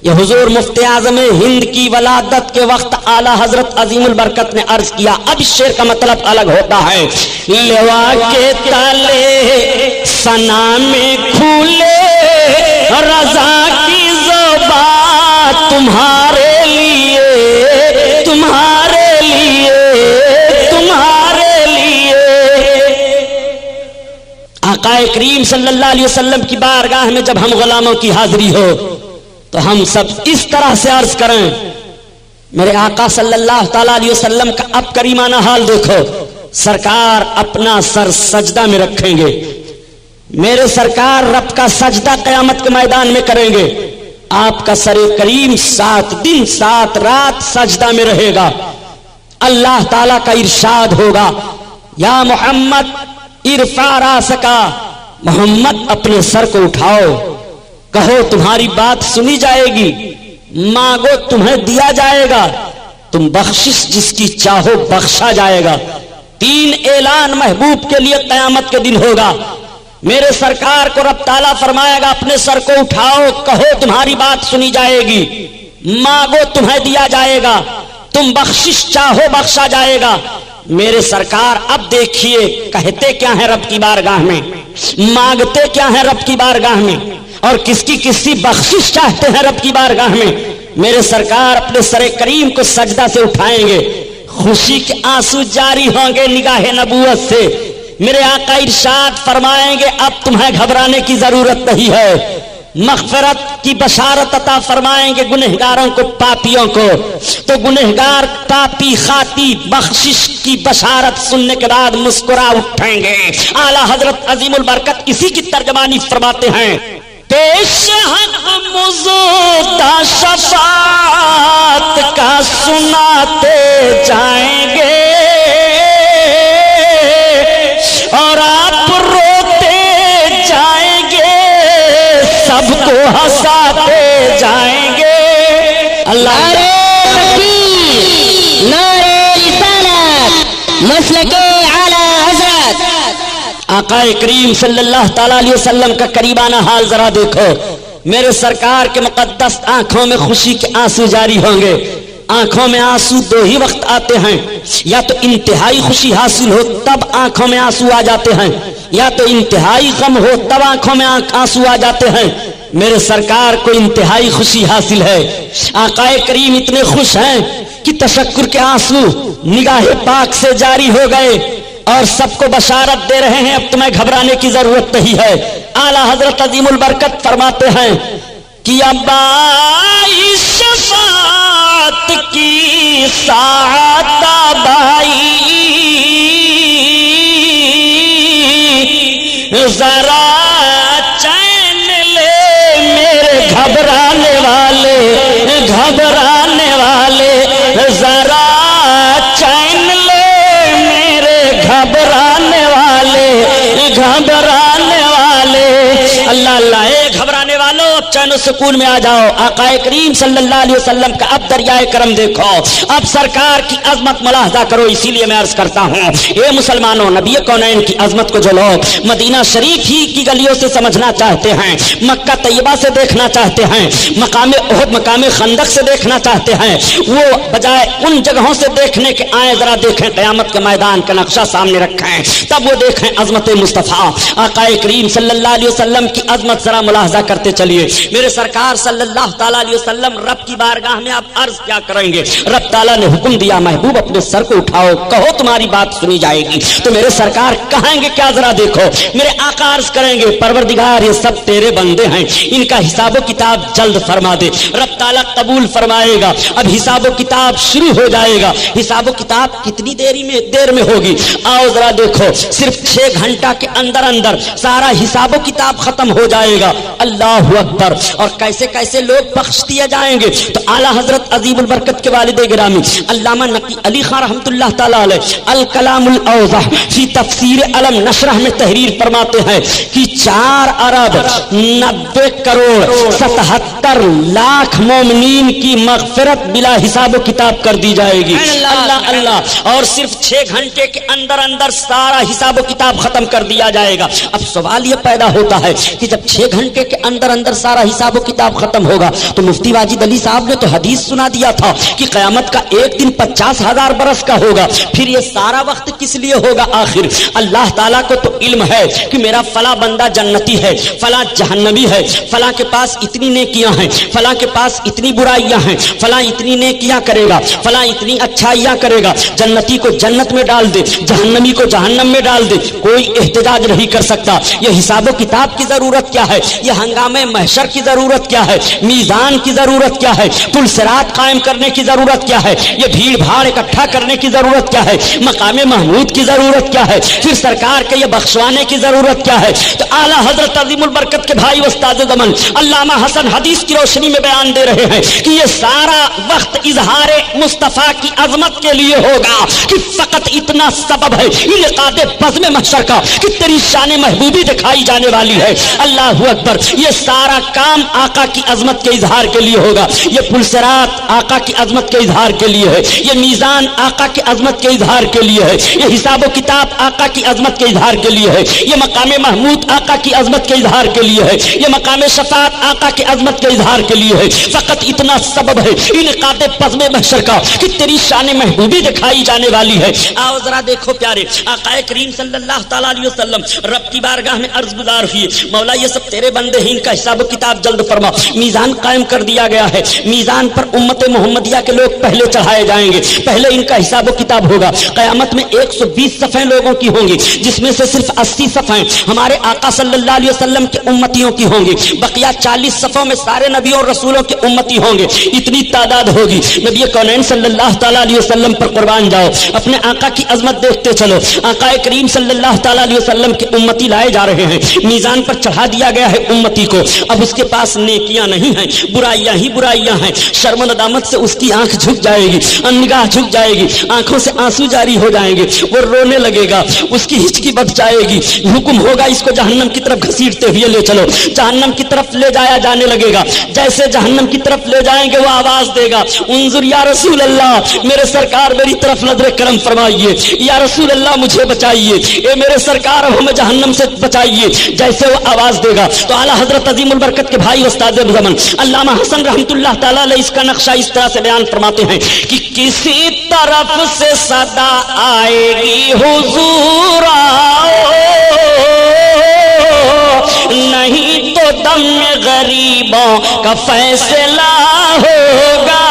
یہ حضور مفتی اعظم ہند کی ولادت کے وقت اعلیٰ حضرت عظیم البرکت نے عرض کیا. اب اس شعر کا مطلب الگ ہوتا ہے. لوا کے تالے ثنا میں کھولے رضا کی زبان تمہارے لیے تمہارے لیے تمہارے لیے. آقا کریم صلی اللہ علیہ وسلم کی بارگاہ میں جب ہم غلاموں کی حاضری ہو تو ہم سب اس طرح سے عرض کریں. میرے آقا صلی اللہ تعالی علیہ وسلم کا اب کریمانہ حال دیکھو. سرکار اپنا سر سجدہ میں رکھیں گے. میرے سرکار رب کا سجدہ قیامت کے میدان میں کریں گے. آپ کا سر کریم 7 دن 7 رات سجدہ میں رہے گا. اللہ تعالیٰ کا ارشاد ہوگا یا محمد ارفع راسکا، محمد اپنے سر کو اٹھاؤ، کہو تمہاری بات سنی جائے گی، مانگو تمہیں دیا جائے گا، تم بخشش جس کی چاہو بخشا جائے گا. 3 اعلان محبوب کے لیے قیامت کے دن ہوگا. میرے سرکار کو رب تعالیٰ فرمائے گا اپنے سر کو اٹھاؤ، کہو تمہاری بات سنی جائے گی، مانگو تمہیں دیا جائے گا، تم بخشش چاہو بخشا جائے گا. میرے سرکار اب دیکھیے کہتے کیا ہے رب کی بارگاہ میں، مانگتے کیا ہے رب کی بارگاہ میں، اور کس کی بخشش چاہتے ہیں رب کی بارگاہ میں. میرے سرکار اپنے سر کریم کو سجدہ سے اٹھائیں گے، خوشی کے آنسو جاری ہوں گے نگاہ نبوت سے. میرے آقا ارشاد فرمائیں گے اب تمہیں گھبرانے کی ضرورت نہیں ہے. مغفرت کی بشارت عطا فرمائیں گے گنہگاروں کو، پاپیوں کو. تو گنہگار پاپی خاطی بخشش کی بشارت سننے کے بعد مسکرا اٹھیں گے. اعلیٰ حضرت عظیم البرکت اسی کی ترجمانی فرماتے ہیں. پیش حق مزودہ شفاعت کا سناتے جائیں گے اور آپ روتے جائیں گے، سب کو ہنساتے جائیں گے. اللہ نعرہ رسالت مسلک اعلیٰ حضرت آقا کریم صلی اللہ تعالی علیہ وسلم کا قریبانہ حال ذرا دیکھو. میرے سرکار کے مقدس آنکھوں میں خوشی کے آنسو جاری ہوں گے. آنکھوں میں آنسو 2 ہی وقت آتے ہیں، یا تو انتہائی خوشی حاصل ہو تب آنکھوں میں آنسو آ جاتے ہیں، یا تو انتہائی غم ہو تب آنکھوں میں آنسو آ جاتے ہیں. میرے سرکار کو انتہائی خوشی حاصل ہے. آقا کریم اتنے خوش ہیں کہ تشکر کے آنسو نگاہ پاک سے جاری ہو گئے اور سب کو بشارت دے رہے ہیں اب تمہیں گھبرانے کی ضرورت نہیں ہے. اعلیٰ حضرت عظیم البرکت فرماتے ہیں کہ اب آئی شفاعت کی ساعت آئی، ذرا چین لے میرے گھبرانے والے گھبرانے والے، ذرا چین لے میرے گھبرانے والے گھبرانے والے. اللہ اللہ اے گھبرانے والوں اب چین و سکون میں آ جاؤ. آقا کریم صلی اللہ علیہ وسلم کا اب دریائے کرم دیکھو، اب سرکار کی عظمت ملاحظہ کرو. اسی لیے میں عرض کرتا ہوں اے مسلمانوں، نبی کونین کی عظمت کو جو لوگ مدینہ شریف ہی کی گلیوں سے سمجھنا چاہتے ہیں، مکہ طیبہ سے دیکھنا چاہتے ہیں، مقام احد مقام خندق سے دیکھنا چاہتے ہیں، وہ بجائے ان جگہوں سے دیکھنے کے آئے ذرا دیکھیں قیامت کے میدان کا نقشہ سامنے رکھیں، تب وہ دیکھیں عظمت مصطفیٰ آقا کریم صلی اللہ علیہ وسلم کی عظمت ذرا ملاحظہ کرتے چلیے. میرے سرکار صلی اللہ تعالیٰ علیہ وسلم رب کی بارگاہ میں آپ عرض کیا کریں گے؟ رب تعالیٰ نے حکم دیا محبوب اپنے سر کو اٹھاؤ، کہو تمہاری بات سنی جائے گی. تو میرے سرکار کہیں گے کیا ذرا دیکھو. میرے آقا عرض کریں گے پروردگار یہ سب تیرے بندے ہیں، ان کا حساب و کتاب جلد فرما دے. رب تعالیٰ قبول فرمائے گا. اب حساب و کتاب شروع ہو جائے گا. حساب و کتاب کتنی دیر میں ہوگی؟ آؤ ذرا دیکھو، صرف 6 گھنٹہ کے اندر اندر سارا حساب و کتاب ختم ہو جائے گا. اللہ اکبر. اور کیسے کیسے لوگ بخش دیے جائیں گے. تو اعلیٰ حضرت عظیم البرکت کے والد گرامی علامہ نقی علی خان رحمۃ اللہ تعالیٰ علیہ الکلام الاوضح فی تفسیر علم نشرہ میں تحریر فرماتے ہیں کہ 4 ارب 90 کروڑ 77 لاکھ مومنین کی مغفرت بلا حساب و کتاب کر دی جائے گی. اللہ اللہ. اور صرف 6 گھنٹے کے اندر اندر سارا حساب و کتاب ختم کر دیا جائے گا. اب سوال یہ پیدا ہوتا ہے کہ جب 6 گھنٹے کے اندر اندر سارا حساب و کتاب ختم ہوگا. تو مفتی واجد علی صاحب نے تو حدیث سنا دیا تھا کہ قیامت کا ایک دن 50,000 برس کا ہوگا. پھر یہ سارا وقت کس لیے ہوگا؟ آخر اللہ تعالیٰ کو تو علم ہے کہ میرا فلاں بندہ جنتی ہے، فلاں جہنمی ہے، فلاں کے پاس اتنی نیکیاں ہیں، فلاں کے پاس اتنی برائیاں ہیں، فلاں اتنی نیکیاں کرے گا، فلاں اتنی اچھائیاں کرے گا. جنتی کو جنت میں ڈال دے، جہنمی کو جہنم میں ڈال دے. کوئی احتجاج نہیں کر سکتا. یہ حساب و کتاب کی ضرورت کیا ہے؟ یہ ہنگامے محشر کی ضرورت کیا ہے؟ میزان کی ضرورت کیا ہے؟ پل صراط قائم کرنے کی ضرورت کیا ہے؟ یہ بھیڑ بھاڑ اکٹھا کرنے کی ضرورت کیا ہے؟ مقام محمود کی ضرورت کیا ہے؟ پھر سرکار کے یہ بخشوانے کی ضرورت کیا ہے؟ تو اعلیٰ حضرت عظیم البرکت کے بھائی استاد زمن علامہ حسن حدیث کی روشنی میں بیان دے رہے ہیں کہ یہ سارا وقت اظہار مصطفیٰ کی عظمت کے لیے ہوگا کہ فقط اتنا سبب ہے انعقاد بزم محشر کا کہ تیری شان محبوبی دکھائی جانے والی ہے. اللہ اکبر. یہ سارا کام آقا کی عظمت کے اظہار کے لیے ہوگا. یہ پل صراط آقا کی عظمت کے اظہار کے لیے ہے. یہ میزان آقا کی عظمت کے اظہار کے لیے ہے. یہ حساب و کتاب آقا کی عظمت کے اظہار کے لیے ہے. یہ مقام محمود آقا کی عظمت کے اظہار کے لیے ہے. یہ مقام شفاعت آقا کی عظمت کے اظہار کے لیے ہے. فقط اتنا سبب ہے انعقاد بزم محشر کا کہ تیری شان محبوبی دکھائی جانے والی ہے. آؤ ذرا دیکھو پیارے، آقا کریم صلی اللہ تعالیٰ علیہ وسلم رب کی بارگاہ میں عرض گزار ہوئی، مولا یہ سب تیرے بندے ہیں، ان کا حساب و کتاب جلد فرما. میزان قائم کر دیا گیا ہے. میزان پر امت محمدیہ کے لوگ پہلے چڑھائے جائیں گے، پہلے ان کا حساب و کتاب ہوگا. قیامت میں 120 صفیں لوگوں کی ہوں گی، جس میں سے صرف 80 صفیں ہمارے آقا صلی اللہ علیہ وسلم کے امتیوں کی ہوں گی. بقیہ 40 صفوں میں سارے نبیوں اور رسولوں کے امتی ہوں گے. اتنی تعداد ہوگی. نبی کونین صلی اللہ تعالیٰ علیہ وسلم پر قربان جاؤ، اپنے آقا کی عظمت دیکھتے چلو. آقا کریم صلی اللہ تعالیٰ علیہ وسلم کے امتی لائے جا رہے ہیں. میزان پر چڑھا دیا گیا ہے امتی کو. اب اس کے پاس نیکیاں نہیں ہیں، برائیاں ہی برائیاں ہیں. شرم و ندامت سے اس کی آنکھ جھک جائے گی، نگاہ جھک جائے گی، آنکھوں سے آنسو جاری ہو جائیں گے. وہ رونے لگے گا، اس کی ہچکی بچ جائے گی. حکم ہوگا اس کو جہنم کی طرف گھسیٹتے ہوئے لے چلو. جہنم کی طرف لے جایا جانے لگے گا. جیسے جہنم کی طرف لے جائیں گے وہ آواز دے گا، انظر یا رسول اللہ، میرے سرکار میری طرف نظر کرم فرمائیے. یا رسول اللہ مجھے بچائیے، اے میرے سرکار ہمیں جہنم سے بچائیے. جیسے وہ آواز دے گا تو اعلیٰ حضرت عظیم البرکت کے بھائی استاد زمن علامہ حسن رحمۃ اللہ تعالیٰ علیہ اس کا نقشہ اس طرح سے بیان فرماتے ہیں کہ کسی طرف سے صدا آئے گی حضور آؤ، نہیں تو دم غریبوں کا فیصلہ ہوگا،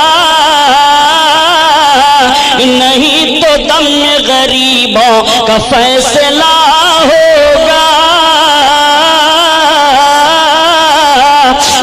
نہیں تو دم غریبوں کا فیصلہ ہوگا.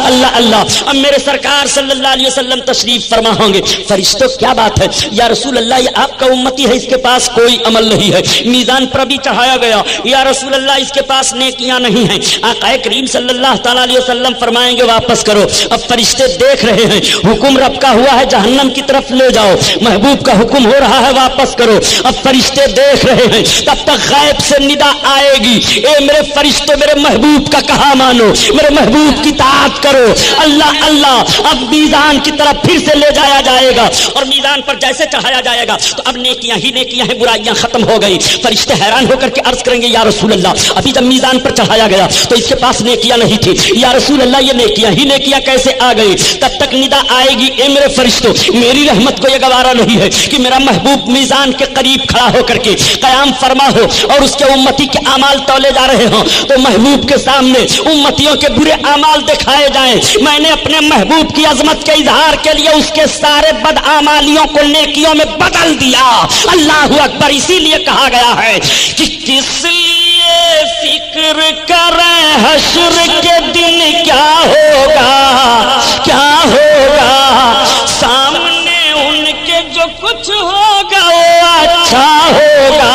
اللہ اللہ. اب میرے سرکار صلی اللہ علیہ وسلم تشریف فرما ہوں گے. فرشتوں کیا بات ہے یا رسول اللہ، یہ آپ کا امتی ہے، اس کے پاس کوئی عمل نہیں ہے. میزان پر بھی چڑھایا گیا، یا رسول اللہ اس کے پاس نیکیاں نہیں ہیں. آقا کریم صلی اللہ تعالیٰ علیہ وسلم فرمائیں گے واپس کرو. اب فرشتے دیکھ رہے ہیں، حکم رب کا ہوا ہے جہنم کی طرف لے جاؤ، محبوب کا حکم ہو رہا ہے واپس کرو. اب فرشتے دیکھ رہے ہیں، تب تک غیب سے ندا آئے گی، اے میرے فرشتوں میرے محبوب کا کہا مانو، میرے محبوب کی اطاعت کرو. اللہ اللہ. اب میزان کی طرف پھر سے لے جایا جائے گا، اور میزان پر جیسے چڑھایا جائے گا تو اب نیکیاں ہی نیکیاں ہیں، برائیاں ختم ہو گئی. فرشتے حیران ہو کر کے عرض کریں گے یا رسول اللہ، ابھی جب میزان پر چڑھایا گیا تو اس کے پاس نیکیاں نہیں تھی، یا رسول اللہ یہ نیکیاں ہی نیکیاں کیسے آ گئی؟ تب تک ندا آئے گی، اے میرے فرشتوں میری رحمت کو یہ گوارا نہیں ہے کہ میرا محبوب میزان کے قریب کھڑا ہو کر کے قیام فرما ہو اور اس کے امتی کے اعمال تولے جا رہے ہوں تو محبوب کے سامنے امتیوں کے برے اعمال دکھائے جائیں. میں نے اپنے محبوب کی عظمت کے اظہار کے لیے اس کے سارے بدعمالیوں کو نیکیوں میں بدل دیا. اللہ اکبر. اسی لیے کہا گیا ہے کہ کس لیے فکر کریں حشر کے دن کیا ہوگا، کیا ہوگا، سامنے ان کے جو کچھ ہوگا وہ اچھا ہوگا،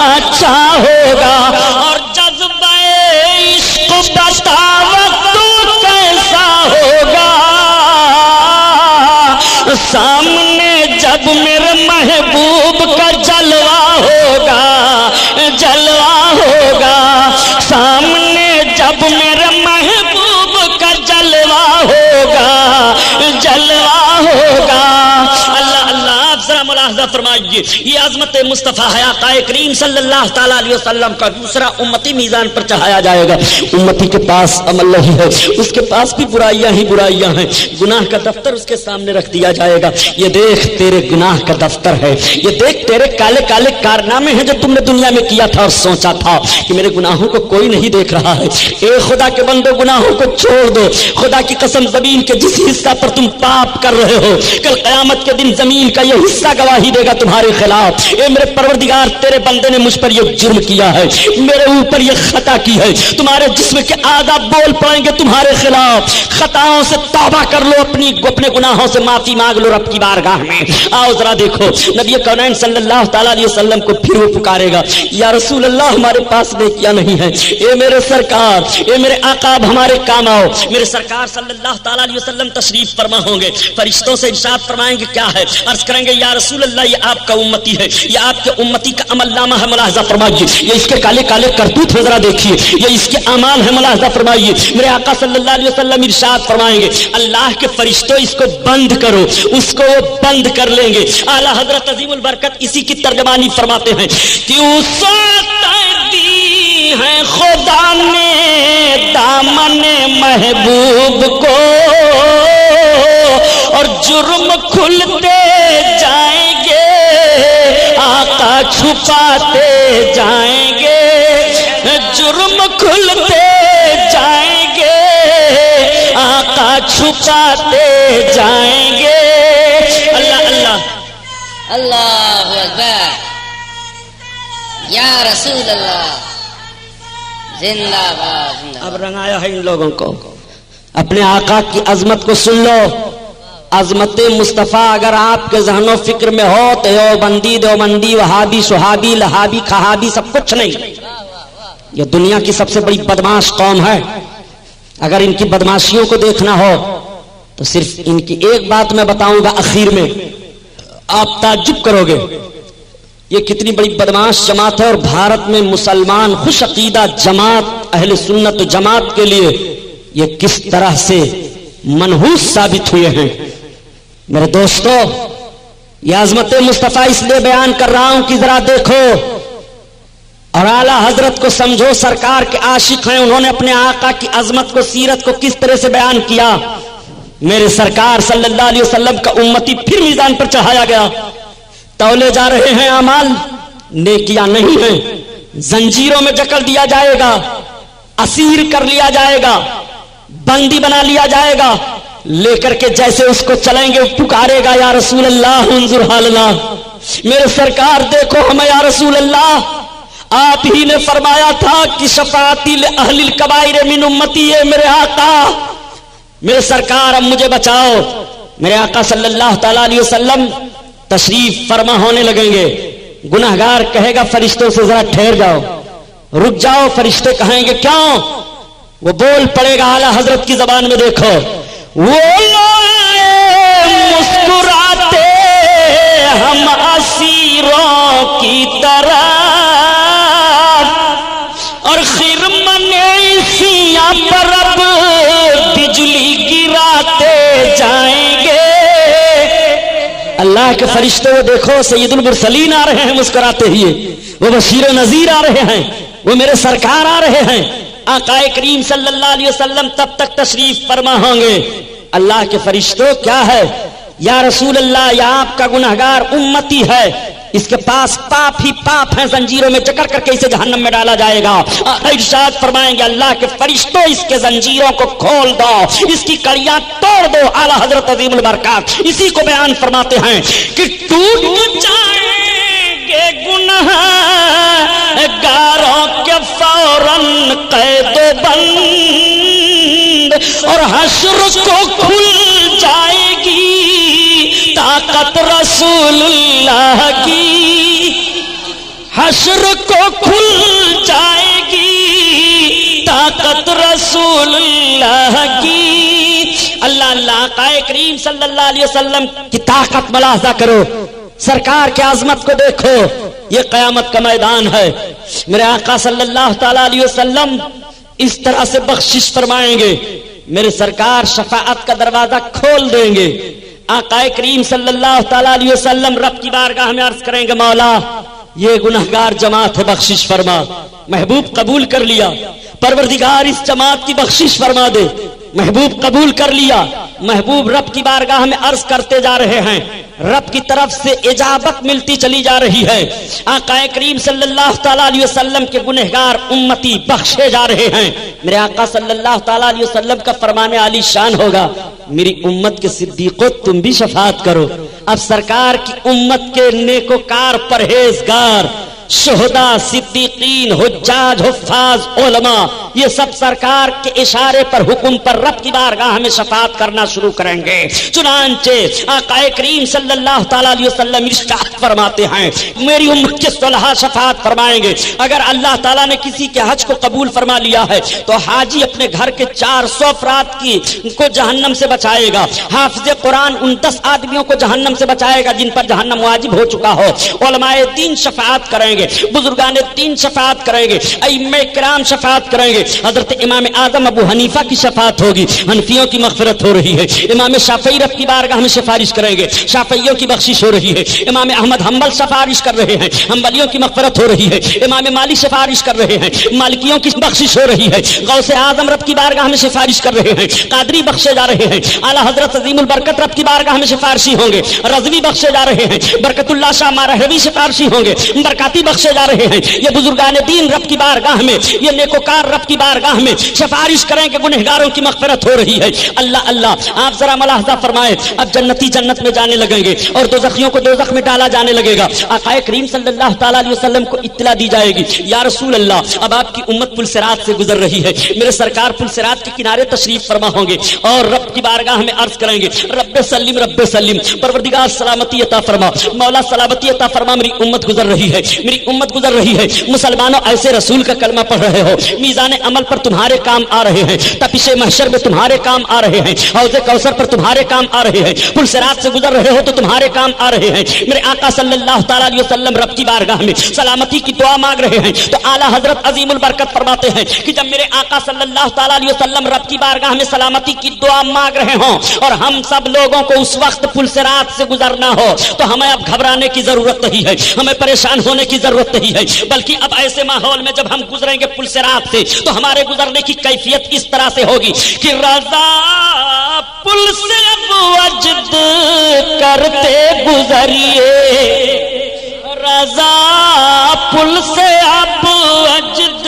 اچھا ہوگا. اور جذبہ عشق بتاوت سامنے جب میرے محبوب کا جلوہ ہوگا، جلوہ ہوگا. سامنے جب ملاحظہ فرمائیے، یہ عظمت مصطفیٰ ہے آقا کریم صلی اللہ تعالیٰ علیہ وسلم کا دوسرا امتی میزان پر چڑھایا جائے گا۔ امتی کے پاس عمل نہیں ہے، اس کے پاس بھی برائیاں ہی برائیاں ہیں، گناہ کا دفتر اس کے سامنے رکھ دیا جائے گا۔ یہ دیکھ تیرے گناہ کا دفتر ہے، یہ دیکھ تیرے کالے کالے کارنامے ہیں جو تم نے دنیا میں کیا تھا اور سوچا تھا کہ میرے گناہوں کو کوئی نہیں دیکھ رہا ہے۔ اے خدا کے بندو، گناہوں کو چھوڑ دو، خدا کی قسم زمین کے جس حصہ پر تم پاپ کر رہے ہو، کل قیامت کے دن زمین کا یہ حصہ گواہی دے گا تمہارے خلاف۔ اے میرے پروردگار، تیرے بندے نے مجھ پر یہ جرم کیا ہے، میرے اوپر یہ خطا کی ہے، تمہارے جسم کے اعضاء بول پڑیں گے تمہارے خلاف۔ خطاؤں سے توبہ کر لو، اپنے گناہوں سے معافی مانگ لو رب کی بارگاہ میں۔ آؤ ذرا دیکھو، نبی کونین صلی اللہ تعالیٰ علیہ وسلم کو پھر وہ پکارے گا، یا رسول اللہ ہمارے پاس نیکیاں نہیں ہیں، اے میرے سرکار، اے میرے آقا اب ہمارے کام آؤ۔ میرے سرکار صلی اللہ تعالیٰ علیہ وسلم تشریف فرما ہوں گے، فرشتوں سے ارشاد فرمائیں گے کیا ہے، عرض کریں گے یا رسول اللہ یہ آپ کا امتی ہے، یہ آپ کے امتی کا عمل نامہ ہے، ملاحظہ فرمائیے، یہ اس کے کالے کالے کرتوت ہے ذرا دیکھیے، یہ اس کے اعمال ہے، ملاحظہ فرمائیے۔ میرے آقا صلی اللہ علیہ وسلم ارشاد فرمائیں گے اللہ کے فرشتوں اس کو بند کرو، اس کو وہ بند کر لیں گے۔ اعلیٰ حضرت عظیم البرکت اسی کی ترجمانی فرماتے ہیں کہ دی ہے خدا نے دامن محبوب کو، اور جرم کھلتے جائیں گے آقا چھپاتے جائیں گے، جرم کھلتے جائیں گے آقا چھپاتے جائیں گے۔ اللہ اللہ اللہ اکبر، یا رسول اللہ، زندہ باد زندہ اب رنگایا ہے ان لوگوں کو، اپنے آقا کی عظمت کو سن لو۔ عظمت مصطفیٰ اگر آپ کے ذہن و فکر میں ہو تو دیوبندی دیوبندی وہابی سہابی لہابی کھہابی سب کچھ نہیں، یہ دنیا کی سب سے بڑی بدماش قوم ہے۔ اگر ان کی بدماشیوں کو دیکھنا ہو تو صرف ان کی ایک بات میں بتاؤں گا اخیر میں، آپ تعجب کرو گے یہ کتنی بڑی بدماش جماعت ہے، اور بھارت میں مسلمان خوش عقیدہ جماعت اہل سنت جماعت کے لیے یہ کس طرح سے منحوس ثابت ہوئے ہیں۔ میرے دوستو، یہ عظمت مصطفیٰ اس لیے بیان کر رہا ہوں کہ ذرا دیکھو اور اعلیٰ حضرت کو سمجھو، سرکار کے عاشق ہیں، انہوں نے اپنے آقا کی عظمت کو سیرت کو کس طرح سے بیان کیا۔ میرے سرکار صلی اللہ علیہ وسلم کا امتی پھر میزان پر چڑھایا گیا، تولے جا رہے ہیں اعمال، نیکیاں نہیں ہیں، زنجیروں میں جکڑ دیا جائے گا، اسیر کر لیا جائے گا، بندی بنا لیا جائے گا، لے کر کے جیسے اس کو چلیں گے پکارے گا یا رسول اللہ انظر حالنا، میرے سرکار دیکھو ہمیں یا رسول اللہ۔ آپ ہی نے فرمایا تھا کہ شفاعتی لأہل الکبائر من امتی، ہے میرے آقا، میرے سرکار اب مجھے بچاؤ۔ میرے آقا صلی اللہ تعالیٰ علیہ وسلم تشریف فرما ہونے لگیں گے، گناہگار کہے گا فرشتوں سے ذرا ٹھہر جاؤ، رک جاؤ، فرشتے کہیں گے کیوں؟ وہ بول پڑے گا اعلیٰ حضرت کی زبان میں، دیکھو وہ مسکراتے ہم اسیروں کی طرح، اور خرمن سیاں پر اب بجلی گراتے جائیں گے۔ اللہ کے فرشتے وہ دیکھو سید المرسلین آ رہے ہیں مسکراتے ہوئے، وہ بشیر و نذیر آ رہے ہیں، وہ میرے سرکار آ رہے ہیں، آقا کریم صلی اللہ علیہ وسلم تب تک تشریف فرما ہوں گے۔ اللہ کے فرشتوں کیا ہے یا رسول اللہ، یا آپ کا گنہگار امتی ہے، اس کے پاس پاپ ہی پاپ ہیں، زنجیروں میں جکڑ کر کے اسے جہنم میں ڈالا جائے گا۔ ارشاد فرمائیں گے اللہ کے فرشتوں اس کے زنجیروں کو کھول دو، اس کی کڑیاں توڑ دو۔ اعلیٰ حضرت عظیم البرکات اسی کو بیان فرماتے ہیں کہ ٹوٹ جائیں گے گناہ گاروں کے فوراً قید و بند، اور حشر کو کھل جائے گی طاقت رسول اللہ کی، حشر کو کھل جائے گی طاقت رسول اللہ کی۔ اللہ اللہ آقا کریم صلی اللہ علیہ وسلم کی طاقت ملاحظہ کرو، سرکار کی عظمت کو دیکھو، یہ قیامت کا میدان ہے۔ میرے آقا صلی اللہ تعالی علیہ وسلم اس طرح سے بخشش فرمائیں گے، میرے سرکار شفاعت کا دروازہ کھول دیں گے، آقا کریم صلی اللہ تعالی علیہ وسلم رب کی بارگاہ میں عرض کریں گے مولا یہ گنہگار جماعت ہے بخشش فرما. محبوب قبول کر لیا. پروردگار اس جماعت کی بخشش فرما دے. محبوب قبول کر لیا. محبوب رب کی بارگاہ میں عرض کرتے جا رہے ہیں. رب کی طرف سے اجابت ملتی چلی جا رہی ہے. آقا کریم صلی اللہ تعالی علیہ وسلم کے گنہگار امتی بخشے جا رہے ہیں. میرے آقا صلی اللہ تعالی علیہ وسلم کا فرمان عالی شان ہوگا میری امت کے صدیقوں تم بھی شفاعت کرو. اب سرکار کی امت کے نیکوکار پرہیزگار شہداء صدیقین حجاج حفاظ علماء یہ سب سرکار کے اشارے پر حکم پر رب کی بارگاہ میں شفاعت کرنا شروع کریں گے. چنانچہ آقا کریم صلی اللہ تعالی علیہ وسلم ارشاد فرماتے ہیں میری امت کے صلحاء شفاعت فرمائیں گے. اگر اللہ تعالیٰ نے کسی کے حج کو قبول فرما لیا ہے تو حاجی اپنے گھر کے 400 افراد کو جہنم سے بچائے گا. حافظ قرآن 29 آدمیوں کو جہنم سے بچائے گا جن پر جہنم واجب ہو چکا ہو. علماء دین شفاعت کریں گے. بزرگان دین شفاعت کریں گے. ائمہ کرام شفاعت کریں گے. حضرت امام اعظم ابو حنیفہ کی شفاعت ہوگی. حنفیوں کی مغفرت ہو رہی ہے. امام شافعی رب کی بارگاہ میں سفارش کریں گے. شافعیوں کی بخشش ہو رہی ہے. امام احمد حنبل سفارش کر رہے ہیں. حنبلیوں کی مغفرت ہو رہی ہے. امام مالک سفارش کر رہے ہیں. مالکیوں کی بخشش ہو رہی ہے. غوث اعظم رب کی بارگاہ میں سفارش کر رہے ہیں. قادری بخشے جا رہے ہیں. اعلی حضرت عظیم البرکت رب کی بارگاہ میں سفارشی ہوں گے. رضوی بخشے جا رہے ہیں. برکت اللہ شاہ مارہوی سفارشی ہوں گے. برکاتی بخشے جا رہے ہیں. یہ بزرگان دین رب کی بارگاہ میں یہ نیکوکار رب کی بارگاہ میں سفارش کریں کہ گنہگاروں کی مغفرت ہو رہی ہے. اللہ اللہ آپ ذرا ملاحظہ فرمائیں. اب جنتی جنت میں جانے لگیں گے اور دوزخیوں کو دوزخ میں ڈالا جانے لگے گا. آقا کریم صلی اللہ تعالی علیہ وسلم کو اطلاع دی جائے گی یا رسول اللہ اب آپ کی امت پل صراط سے گزر رہی ہے. میرے سرکار پل صراط کے کنارے تشریف فرما ہوں گے اور رب کی بارگاہ میں عرض کریں گے رب سلم پروردگار سلامتی عطا فرما. مولا سلامتی عطا فرما میری امت گزر رہی ہے. میری امت گزر رہی ہے. مسلمانوں ایسے رسول کا کلمہ پڑھ رہے ہو. میزان عمل پر تمہارے کام آ رہے ہیں. تپش محشر میں تمہارے کام آ رہے ہیں. حوض کوثر پر تمہارے کام آ رہے ہیں. پل صراط سے گزر رہے ہو تو تمہارے کام آ رہے ہیں. میرے آقا صلی اللہ تعالی علیہ وسلم رب کی بارگاہ میں سلامتی کی دعا مانگ رہے ہیں تو اعلی حضرت عظیم البرکت فرماتے ہیں کہ جب میرے آقا صلی اللہ تعالی علیہ وسلم رب کی بارگاہ میں سلامتی کی دعا مانگ رہے ہوں اور ہم سب لوگوں کو اس وقت پل صراط سے گزرنا ہو تو ہمیں اب گھبرانے کی ضرورت نہیں ہے. ہمیں پریشان ہونے کی ضرورت نہیں ہے. بلکہ اب ایسے ماحول میں جب ہم گزریں گے پل صراط سے تو ہمارے گزرنے کی کیفیت اس طرح سے ہوگی کہ رضا پل سے اب وجد کرتے گزریے. رضا پل سے اب وجد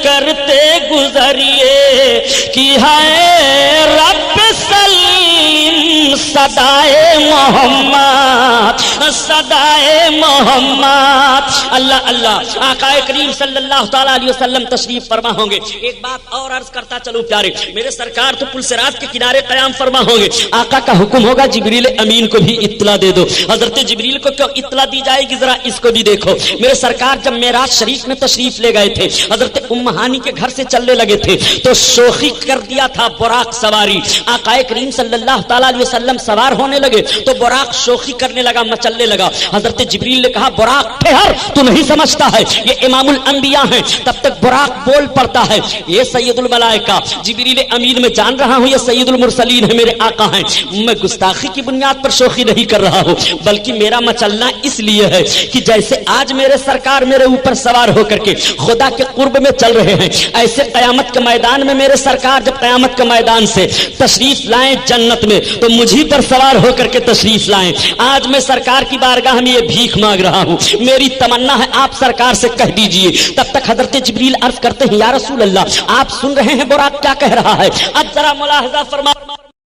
کرتے گزریے کہ ہے رب سلیم صدائے محمد صدائے محمد. اللہ اللہ آقا کریم صلی اللہ تعالی علیہ وسلم تشریف فرما ہوں گے. ایک بات اور عرض کرتا چلو پیارے میرے سرکار تو پل صراط کے کنارے قیام فرما ہوں گے. آقا کا حکم ہوگا جبریل امین کو بھی اطلاع دے دو. حضرت جبریل کو کیوں اطلاع دی جائے گی ذرا اس کو بھی دیکھو. میرے سرکار جب معراج شریف میں تشریف لے گئے تھے حضرت ام ہانی کے گھر سے چلنے لگے تھے تو شوخی کر دیا تھا براق سواری. آقا کریم صلی اللہ تعالی علیہ وسلم سوار ہونے لگے تو براق شوخی کرنے لگا مچلنے لگا. حضرت جبریل نے کہا براق ٹھہر تو نہیں سمجھتا ہے یہ امام الانبیاء ہیں. تب تک براق بول پڑتا ہے یہ سید الملائکہ جبریل امین میں جان رہا ہوں یہ سید المرسلین ہے میرے آقا ہیں. میں گستاخی کی بنیاد پر شوخی نہیں کر رہا ہوں بلکہ میرا مچلنا اس لیے ہے کہ جیسے آج میرے سرکار میرے اوپر سوار ہو کر کے خدا کے قرب میں چل رہے ہیں ایسے قیامت کے میدان میں میرے سرکار جب قیامت کے میدان سے تشریف لائیں جنت میں تو مجھے پر سوار ہو کر کے تشریف لائیں. آج میں سرکار کی بارگاہ میں یہ بھیک مانگ رہا ہوں. میری تمنا ہے آپ سرکار سے کہہ دیجئے. تب تک حضرت جبریل عرض کرتے ہیں یا رسول اللہ آپ سن رہے ہیں براق کیا کہہ رہا ہے. اب ذرا ملاحظہ فرما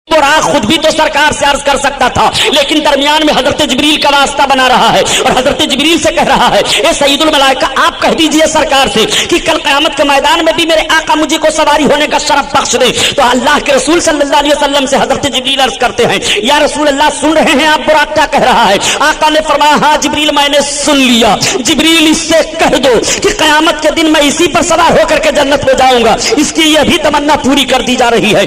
براق خود بھی تو سرکار سے عرض کر سکتا تھا لیکن درمیان میں حضرت جبریل کا واسطہ بنا رہا ہے اور حضرت جبریل سے کہہ رہا ہے اے سید الملائکہ آپ کہہ دیجئے سرکار سے کہ کل قیامت کے میدان میں بھی میرے آقا مجھے کو سواری ہونے کا شرف بخش دے. تو اللہ کے رسول صلی اللہ علیہ وسلم سے حضرت جبریل عرض کرتے ہیں یا رسول اللہ سن رہے ہیں آپ براق کیا کہہ رہا ہے. آقا نے فرمایا ہاں جبریل میں نے سن لیا. جبریل اس سے کہہ دو کہ قیامت کے دن میں اسی پر سوار ہو کر کے جنت میں جاؤں گا. اس کی یہ بھی تمنا پوری کر دی جا رہی ہے.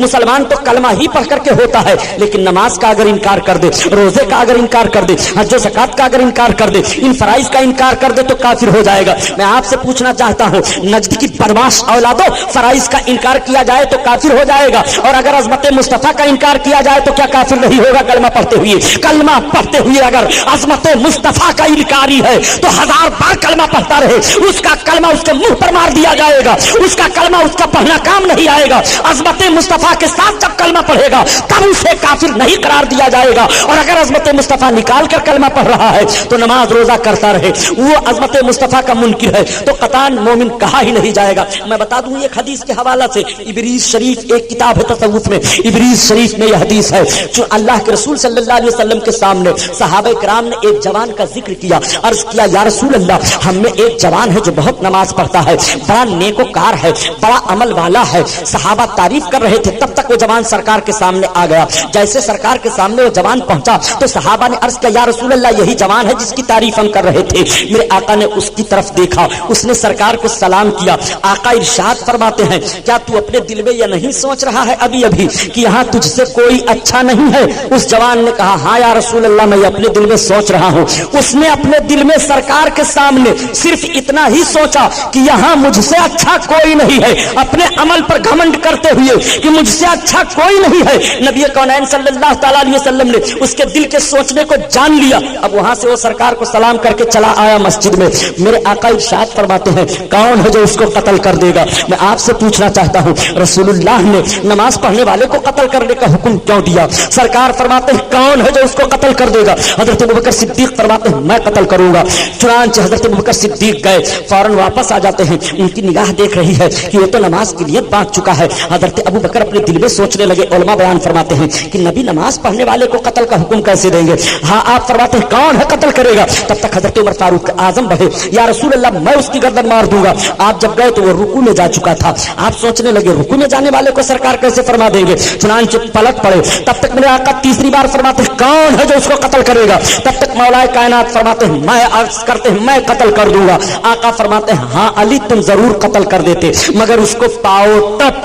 مسلمان تو کلمہ ہی پڑھ کر کے ہوتا ہے، لیکن نماز کا اگر انکار کر دے، روزے کا اگر انکار کر دے، حج و زکات کا اگر انکار کر دے، ان فرائض کا انکار کر دے تو کافر ہو جائے گا۔ میں آپ سے پوچھنا چاہتا ہوں، نجد کی بدمعاش اولادوں، فرائض کا انکار کیا جائے تو کافر ہو جائے گا، اور اگر عظمت مصطفیٰ کا انکار کیا جائے تو کیا کافر نہیں ہوگا؟ کلمہ پڑھتے ہوئے، کلمہ پڑھتے ہوئے اگر عظمت مصطفیٰ کا انکاری ہے تو 1000 بار کلمہ پڑھتا رہے، اس کا کلمہ اس کے منہ پر مار دیا جائے گا، اس کا کلمہ اس کا پڑھنا کام نہیں آئے گا۔ عظمت مصطفیٰ کے ساتھ جب کلمہ پڑھے گا تب اسے کافر نہیں قرار دیا جائے گا، اور اگر عظمت مصطفیٰ نکال کر کلمہ پڑھ رہا ہے تو نماز روزہ کرتا رہے، وہ عظمت مصطفیٰ کا منکر ہے تو قطعاً مومن کہا ہی نہیں جائے گا۔ میں بتا دوں ایک حدیث کے حوالہ سے، ابریز شریف ایک کتاب ہے تصوف میں، ابریز شریف میں یہ حدیث ہے، جو اللہ کے رسول صلی اللہ علیہ وسلم کے سامنے صحابہ کرام نے ایک جوان کا ذکر کیا، عرض کیا یا رسول اللہ، ہم میں ایک جوان ہے جو بہت نماز پڑھتا ہے، بڑا نیکوکار ہے، بڑا عمل والا ہے۔ صحابہ تعریف کر رہے تھے، تب تک وہ جوان سرکار کے سامنے آ گیا۔ جیسے سرکار کے سامنے وہ جوان پہنچا تو صحابہ نے عرض کیا یا رسول اللہ، یہی جوان ہے جس کی تعریف ہم کر رہے تھے۔ میرے آقا نے اس کی طرف دیکھا، اس نے سرکار کو سلام کیا۔ آقا ارشاد فرماتے ہیں، کیا تو اپنے دل میں یہ نہیں سوچ رہا ہے ابھی ابھی کہ یہاں تجھ سے کوئی اچھا نہیں ہے؟ اس جوان نے کہا ہاں یا رسول اللہ، میں اپنے دل میں سوچ رہا ہوں۔ اس نے اپنے دل میں سرکار کے سامنے صرف اتنا ہی سوچا کہ یہاں مجھ سے اچھا کوئی نہیں ہے، اپنے عمل پر گھمنڈ کرتے ہوئے کہ مجھ سے اچھا کوئی نہیں ہے۔ نبی کونین صلی اللہ تعالیٰ علیہ وسلم نے اس کے دل کے سوچنے کو جان لیا۔ اب وہاں سے وہ سرکار کو سلام کر کے چلا آیا مسجد میں۔ میرے آقا ارشاد فرماتے ہیں، کون ہے جو اس کو قتل کر دے گا؟ میں آپ سے پوچھنا چاہتا ہوں، رسول اللہ نے نماز پڑھنے والے کو قتل کرنے کا حکم کیوں دیا؟ سرکار فرماتے ہیں کون ہے جو اس کو قتل کر دے گا؟ حضرت ابوبکر صدیق فرماتے ہیں میں قتل کروں گا۔ چنانچہ حضرت ابوبکر صدیق گئے، فوراً واپس آ جاتے ہیں، ان کی نگاہ دیکھ رہی ہے کہ وہ تو نماز کی نیت باندھ چکا ہے۔ حضرت ابوبکر اپنے دل میں سوچنے لگے، علماء بیان فرماتے ہیں کہ نبی نماز پڑھنے والے کو قتل کا حکم کیسے دیں گے؟ ہاں آپ فرماتے ہیں کون ہے قتل کرے گا؟ تب تک حضرت عمر فاروق اعظم بڑھے، یا رسول اللہ میں اس کی گردن مار دوں گا۔ آپ جب گئے تو وہ رکوع میں جا چکا تھا، آپ سوچنے لگے رکوع میں جانے والے کو سرکار کیسے فرما دیں گے؟ چنانچہ پلٹ پڑے، تب تک میرے آقا تیسری بار فرماتے ہیں کون ہے جو اس کو قتل کرے گا؟ تب تک مولا کائنات فرماتے ہیں میں عرض کرتے ہیں میں قتل کر دوں گا۔ آقا فرماتے ہیں ہاں علی تم ضرور قتل کر دیتے، مگر اس کو پاؤ تب۔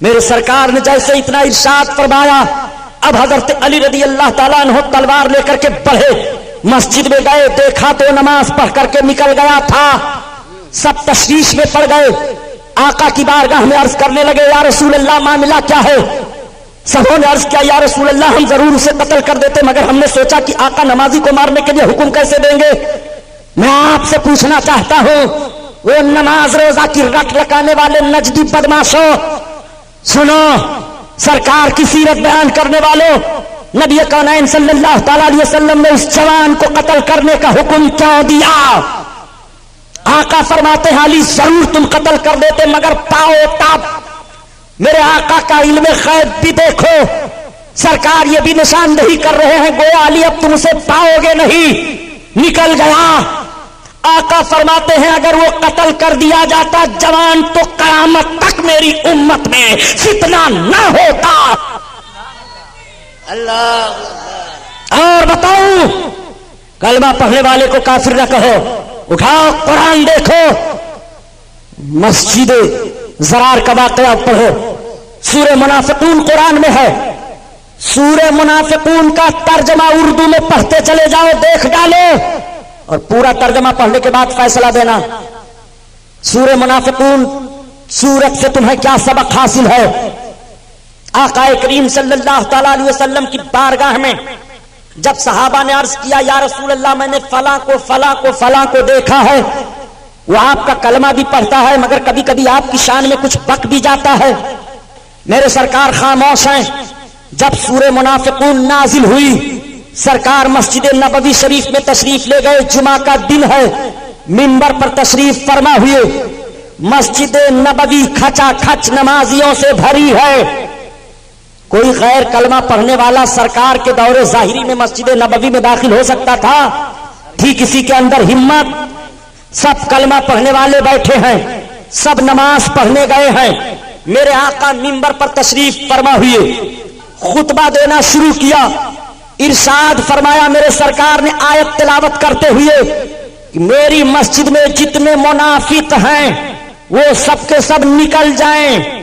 میرے سرکار نے جیسے اتنا ارشاد فرمایا، اب حضرت علی رضی اللہ تعالیٰ عنہ تلوار لے کر کے بڑھے، مسجد میں گئے، دیکھا تو نماز پڑھ کر کے نکل گیا تھا۔ سب تشویش میں پڑ گئے، آقا کی بارگاہ میں عرض کرنے لگے یا رسول اللہ معاملہ کیا ہے؟ سبوں نے عرض کیا یا رسول اللہ ہم ضرور اسے قتل کر دیتے، مگر ہم نے سوچا کہ آقا نمازی کو مارنے کے لیے حکم کیسے دیں گے؟ میں آپ سے پوچھنا چاہتا ہوں، وہ نماز روزہ کی رٹ لگانے والے نجدی بدماشوں، سنو، سرکار کی سیرت بیان کرنے والوں، نبی کونین صلی اللہ تعالی علیہ وسلم نے اس جوان کو قتل کرنے کا حکم کیوں دیا؟ آقا فرماتے ہیں علی ضرور تم قتل کر دیتے، مگر پاؤ تب۔ میرے آقا کا علم غیب بھی دیکھو، سرکار یہ بھی نشاندہی کر رہے ہیں گویا علی اب تم اسے پاؤ گے نہیں، نکل گیا۔ آقا فرماتے ہیں اگر وہ قتل کر دیا جاتا جوان تو قیامت تک میری امت میں فتنہ نہ ہوتا۔ اللہ اور بتاؤں، کلمہ پڑھنے والے کو کافر نہ کہو، اٹھاؤ قرآن دیکھو، مسجد زرار کا واقعہ پڑھو، سورہ منافقون قرآن میں ہے، سورہ منافقون کا ترجمہ اردو میں پڑھتے چلے جاؤ، دیکھ ڈالو اور پورا ترجمہ پڑھنے کے بعد فیصلہ دینا۔ سورہ منافقون سورت سے تمہیں کیا سبق حاصل ہے؟ آقا کریم صلی اللہ تعالی علیہ وسلم کی بارگاہ میں جب صحابہ نے عرض کیا یا رسول اللہ میں نے فلاں کو فلاں کو فلاں کو دیکھا ہے، وہ آپ کا کلمہ بھی پڑھتا ہے مگر کبھی کبھی آپ کی شان میں کچھ بک بھی جاتا ہے، میرے سرکار خاموش ہیں۔ جب سورہ منافقون نازل ہوئی، سرکار مسجد نبوی شریف میں تشریف لے گئے، جمعہ کا دن ہے، منبر پر تشریف فرما ہوئے، مسجد نبوی کھچا کھچ نمازیوں سے بھری ہے۔ کوئی غیر کلمہ پڑھنے والا سرکار کے دور ظاہری میں مسجد نبوی میں داخل ہو سکتا تھا؟ تھی کسی کے اندر ہمت؟ سب کلمہ پڑھنے والے بیٹھے ہیں، سب نماز پڑھنے گئے ہیں، میرے آقا منبر پر تشریف فرما ہوئے، خطبہ دینا شروع کیا، ارشاد فرمایا میرے سرکار نے آیت تلاوت کرتے ہوئے کہ میری مسجد میں جتنے منافق ہیں وہ سب کے سب نکل جائیں۔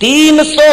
300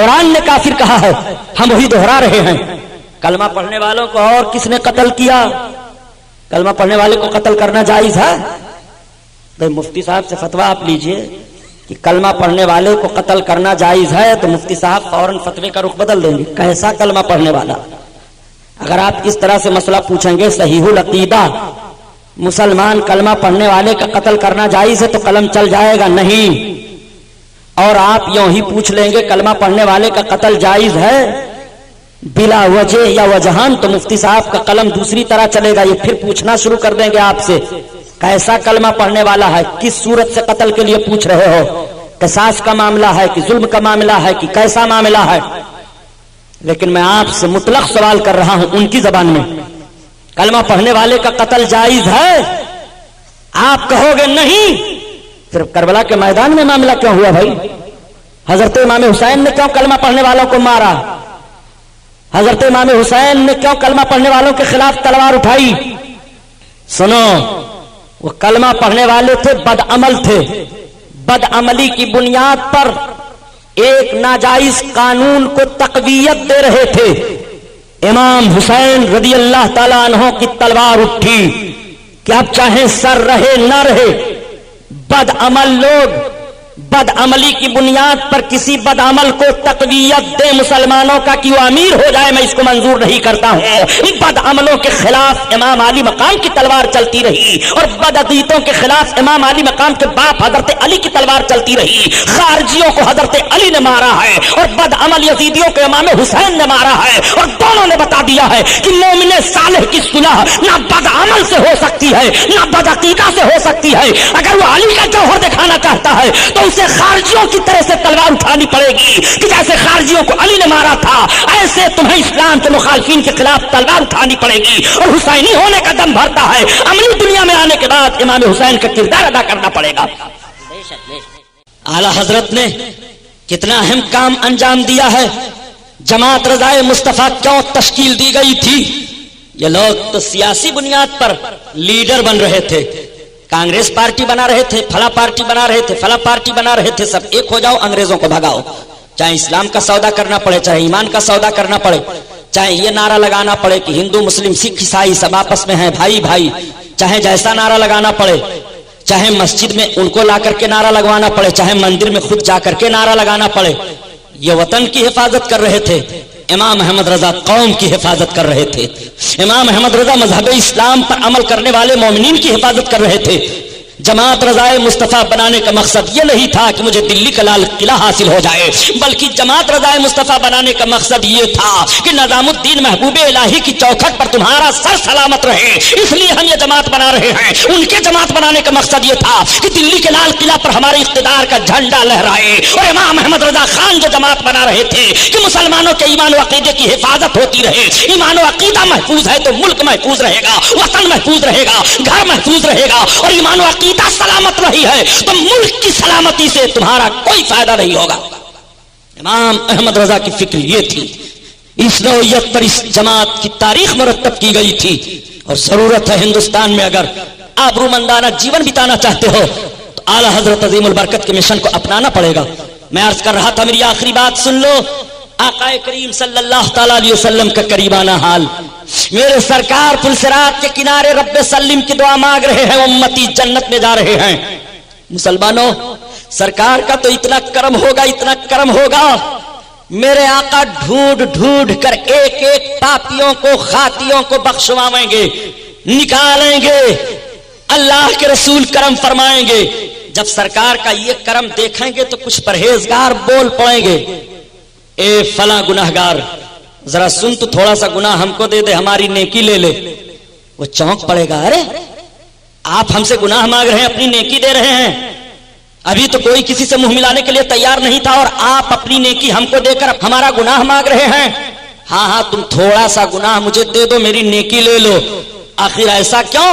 قرآن نے کافر کہا ہے، ہم وہی دوہرا رہے ہیں۔ کلمہ پڑھنے والوں کو اور کس نے قتل کیا؟ کلمہ پڑھنے والے کو قتل کرنا جائز ہے؟ بھائی مفتی صاحب سے فتویٰ آپ لیجئے کہ کلمہ پڑھنے والے کو قتل کرنا جائز ہے، تو مفتی صاحب فوراً فتوے کا رخ بدل دیں گے۔ کیسا کلمہ پڑھنے والا؟ اگر آپ اس طرح سے مسئلہ پوچھیں گے صحیح العقیدہ مسلمان کلمہ پڑھنے والے کا قتل کرنا جائز ہے تو قلم چل جائے گا، نہیں۔ اور آپ یوں ہی پوچھ لیں گے کلمہ پڑھنے والے کا قتل جائز ہے بلا وجہ یا وجہان، تو مفتی صاحب کا قلم دوسری طرح چلے گا، یہ پھر پوچھنا شروع کر دیں گے آپ سے کیسا کلمہ پڑھنے والا ہے، کس صورت سے قتل کے لیے پوچھ رہے ہو، قصاص کا معاملہ ہے کہ ظلم کا معاملہ ہے کہ کیسا معاملہ ہے؟ لیکن میں آپ سے مطلق سوال کر رہا ہوں ان کی زبان میں، کلمہ پڑھنے والے کا قتل جائز ہے؟ آپ کہو گے نہیں، پھر کربلا کے میدان میں معاملہ کیوں ہوا بھائی؟ حضرت امام حسین نے کیوں کلمہ پڑھنے والوں کو مارا؟ حضرت امام حسین نے کیوں کلمہ پڑھنے والوں کے خلاف تلوار اٹھائی؟ سنو، وہ کلمہ پڑھنے والے تھے، بد عمل تھے، بد عملی کی بنیاد پر ایک ناجائز قانون کو تقویت دے رہے تھے۔ امام حسین رضی اللہ تعالیٰ عنہ کی تلوار اٹھی کہ اب چاہے سر رہے نہ رہے، بد عمل لوگ بد عملی کی بنیاد پر کسی بد عمل کو تقویت دے مسلمانوں کا کہ وہ امیر ہو جائے، میں اس کو منظور نہیں کرتا ہوں۔ بد عملوں کے خلاف امام علی مقام کی تلوار چلتی رہی، اور بد عقیدوں کے خلاف امام علی مقام کے باپ حضرت علی کی تلوار چلتی رہی۔ خارجیوں کو حضرت علی نے مارا ہے اور بد عمل یزیدیوں کو امام حسین نے مارا ہے، اور دونوں نے بتا دیا ہے کہ مومن صالح کی صلح نہ بد عمل سے ہو سکتی ہے نہ بد عقیدہ سے ہو سکتی ہے۔ اگر وہ علی کا جوہر دکھانا چاہتا ہے تو اسے خارجیوں کی طرح سے تلوار اٹھانی پڑے گی کہ جیسے خارجیوں کو علی نے مارا تھا، ایسے تمہیں اسلام کے مخالفین کے خلاف تلوار اٹھانی پڑے گی، اور حسینی ہونے کا دم بھرتا ہے عملی دنیا میں آنے کے بعد امام حسین کا کردار ادا کرنا پڑے گا۔ اعلیٰ حضرت نے کتنا اہم کام انجام دیا ہے۔ جماعت رضائے مصطفیٰ کیوں تشکیل دی گئی تھی؟ یہ لوگ تو سیاسی بنیاد پر لیڈر بن رہے تھے، کانگریس پارٹی بنا رہے تھے، فلاں پارٹی بنا رہے تھے، فلاں پارٹی بنا رہے تھے، سب ایک ہو جاؤ، انگریزوں کو بھگاؤ، چاہے اسلام کا سودا کرنا پڑے، چاہے ایمان کا سودا کرنا پڑے، چاہے یہ نعرہ لگانا پڑے کہ ہندو مسلم سکھ عیسائی سب آپس میں ہیں بھائی بھائی، چاہے جیسا نعرہ لگانا پڑے، چاہے مسجد میں ان کو لا کر کے نعرہ لگوانا پڑے، چاہے مندر میں خود جا کر کے نعرہ لگانا پڑے، یہ وطن کی حفاظت کر رہے تھے۔ امام احمد رضا قوم کی حفاظت کر رہے تھے، امام احمد رضا مذہب اسلام پر عمل کرنے والے مومنین کی حفاظت کر رہے تھے۔ جماعت رضائے مصطفیٰ بنانے کا مقصد یہ نہیں تھا کہ مجھے دلی کا لال قلعہ حاصل ہو جائے، بلکہ جماعت رضائے مصطفیٰ بنانے کا مقصد یہ تھا کہ نظام الدین محبوب الہی کی چوکھٹ پر تمہارا سر سلامت رہے، اس لیے ہم یہ جماعت بنا رہے ہیں۔ ان کے جماعت بنانے کا مقصد یہ تھا کہ دلی کے لال قلعہ پر ہمارے اقتدار کا جھنڈا لہرائے، اور امام احمد رضا خان جو جماعت بنا رہے تھے کہ مسلمانوں کے ایمان و عقیدے کی حفاظت ہوتی رہے، ایمان و عقیدہ محفوظ ہے تو ملک محفوظ رہے گا، وطن محفوظ رہے گا، گھر محفوظ رہے گا، اور ایمان و عقیدہ سلامت رہی ہے تو ملک کی سلامتی سے تمہارا کوئی فائدہ نہیں ہوگا۔ امام احمد رضا کی فکر یہ تھی، اس نوعیت پر اس جماعت کی تاریخ مرتب کی گئی تھی، اور ضرورت ہے ہندوستان میں اگر آبرومندانہ جیون بتانا چاہتے ہو تو اعلیٰ حضرت عظیم البرکت کے مشن کو اپنانا پڑے گا۔ میں عرض کر رہا تھا، میری آخری بات سن لو، آقا کریم صلی اللہ تعالی علیہ وسلم کا قریبانہ حال، میرے سرکار پل صراط کے کنارے رب سلم کی دعا مانگ رہے ہیں، امتی جنت میں جا رہے ہیں۔ مسلمانوں، سرکار کا تو اتنا کرم ہوگا، اتنا کرم ہوگا، میرے آقا ڈھونڈ ڈھونڈ کر ایک ایک پاپیوں کو خاطیوں کو بخشوائیں گے، نکالیں گے، اللہ کے رسول کرم فرمائیں گے۔ جب سرکار کا یہ کرم دیکھیں گے تو کچھ پرہیزگار بول پڑیں گے، اے فلاں گناہگار ذرا سن تو، تھوڑا سا گناہ ہم کو دے دے، ہماری نیکی لے لے۔ وہ چونک پڑے گا، ارے آپ ہم سے گناہ مانگ رہے ہیں، اپنی نیکی دے رہے ہیں، ابھی تو کوئی کسی سے منہ ملانے کے لیے تیار نہیں تھا، اور آپ اپنی نیکی ہم کو دے کر ہمارا گناہ مانگ رہے ہیں۔ ہاں ہاں، تم تھوڑا سا گناہ مجھے دے دو، میری نیکی لے لو۔ آخر ایسا کیوں؟